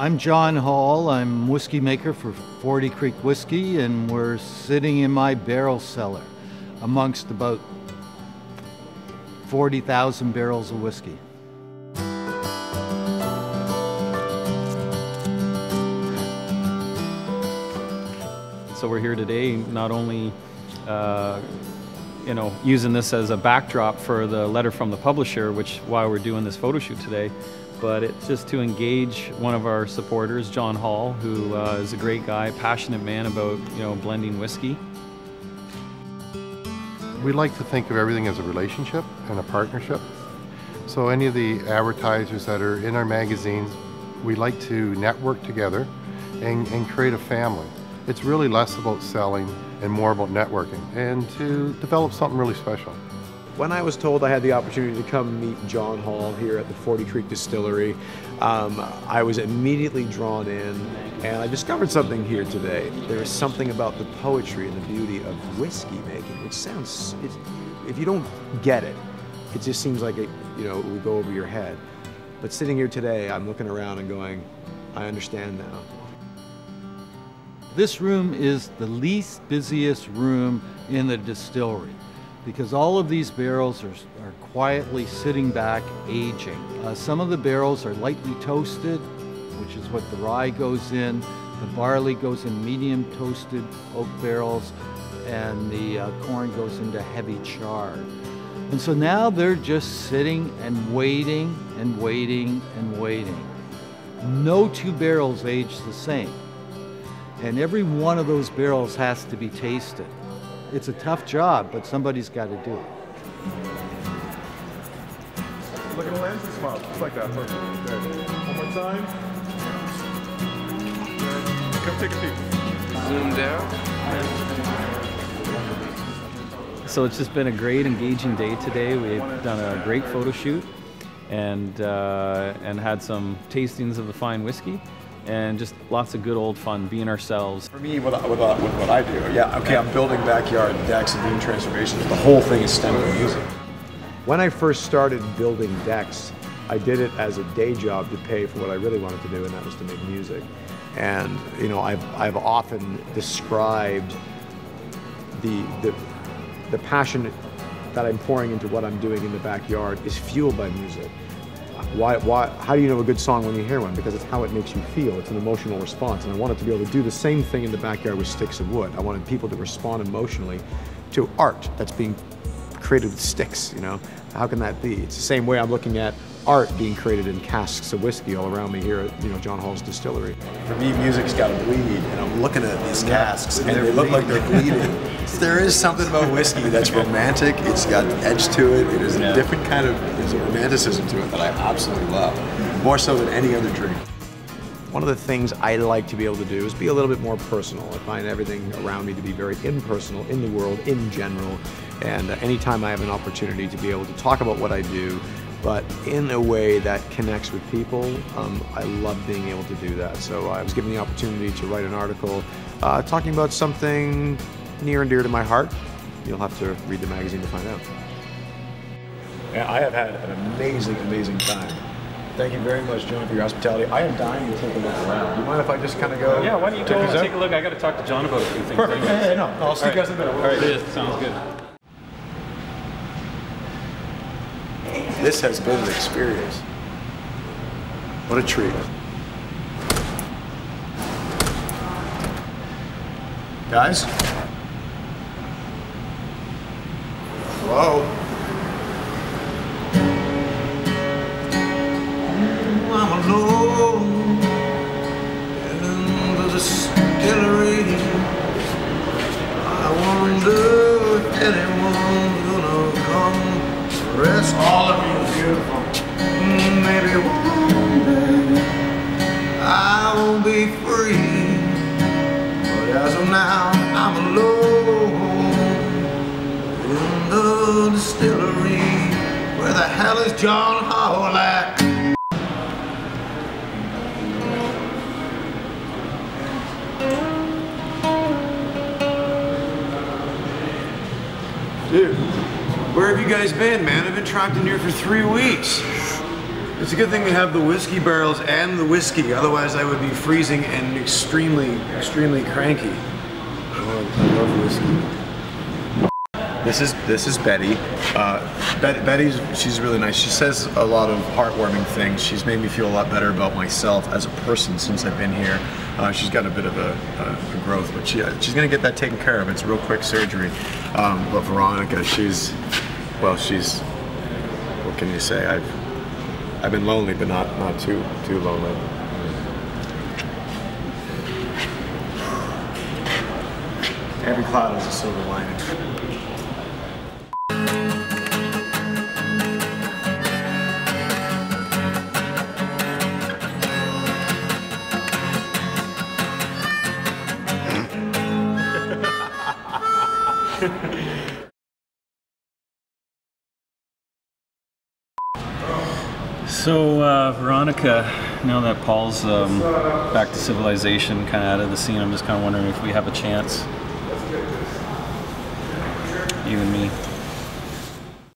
I'm John Hall. I'm whiskey maker for 40 Creek Whiskey, and we're sitting in my barrel cellar amongst about 40,000 barrels of whiskey. So we're here today not only using this as a backdrop for the letter from the publisher, which why we're doing this photo shoot today, but it's just to engage one of our supporters, John Hall, who is a great guy, passionate man about blending whiskey. We like to think of everything as a relationship and a partnership. So any of the advertisers that are in our magazines, we like to network together and create a family. It's really less about selling and more about networking and to develop something really special. When I was told I had the opportunity to come meet John Hall here at the 40 Creek Distillery, I was immediately drawn in, and I discovered something here today. There is something about the poetry and the beauty of whiskey making, which sounds, if you don't get it, it just seems like it would go over your head. But sitting here today, I'm looking around and going, I understand now. This room is the least busiest room in the distillery, because all of these barrels are quietly sitting back, aging. Some of the barrels are lightly toasted, which is what the rye goes in. The barley goes in medium toasted oak barrels, and the corn goes into heavy char. And so now they're just sitting and waiting and waiting and waiting. No two barrels age the same, and every one of those barrels has to be tasted. It's a tough job, but somebody's got to do it. Look at the lens and smile, just like that. Perfect. There. One more time. Come take a peek. Zoom down. So it's just been a great, engaging day today. We've done a great photo shoot and had some tastings of the fine whiskey. And just lots of good old fun, being ourselves. For me, with what I do, I'm building backyard decks and doing transformations. The whole thing is stemming from music. When I first started building decks, I did it as a day job to pay for what I really wanted to do, and that was to make music. And I've often described the passion that I'm pouring into what I'm doing in the backyard is fueled by music. How do you know a good song when you hear one? Because it's how it makes you feel. It's an emotional response. And I wanted to be able to do the same thing in the backyard with sticks of wood. I wanted people to respond emotionally to art that's being created with sticks, How can that be? It's the same way I'm looking at art being created in casks of whiskey all around me here at John Hall's distillery. For me, music's got to bleed, and I'm looking at these casks, and they look like they're bleeding. There is something about whiskey that's romantic. It's got edge to it. It is a different kind of, there's a romanticism to it that I absolutely love, more so than any other drink. One of the things I like to be able to do is be a little bit more personal. I find everything around me to be very impersonal in the world in general, and anytime I have an opportunity to be able to talk about what I do, but in a way that connects with people, I love being able to do that. So I was given the opportunity to write an article talking about something near and dear to my heart. You'll have to read the magazine to find out. Yeah, I have had an amazing, amazing time. Thank you very much, John, for your hospitality. I am dying to take a look around. Do you mind if I just kind of go? Yeah, why don't you go and take a look? I got to talk to John about a few things. Perfect. Hey, no, I'll see you guys in a minute. All right, sounds good. This has been an experience. What a treat. Guys? Hello? I'm alone in the distillery. I wonder if anyone's gonna come rest. All of you beautiful. Maybe one day I'll be free, but as of now I'm alone in the distillery. Where the hell is John Hall at? Dude, where have you guys been, man? I've been trapped in here for 3 weeks. It's a good thing we have the whiskey barrels and the whiskey, otherwise I would be freezing and extremely, extremely cranky. Oh, I love whiskey. This is Betty. Betty's, she's really nice. She says a lot of heartwarming things. She's made me feel a lot better about myself as a person since I've been here. She's got a bit of a growth, but she's gonna get that taken care of. It's a real quick surgery. But Veronica, she's, what can you say? I've been lonely, but not too lonely. Every cloud has a silver lining. So Veronica, now that Paul's back to civilization, kind of out of the scene, I'm just kind of wondering if we have a chance, you and me.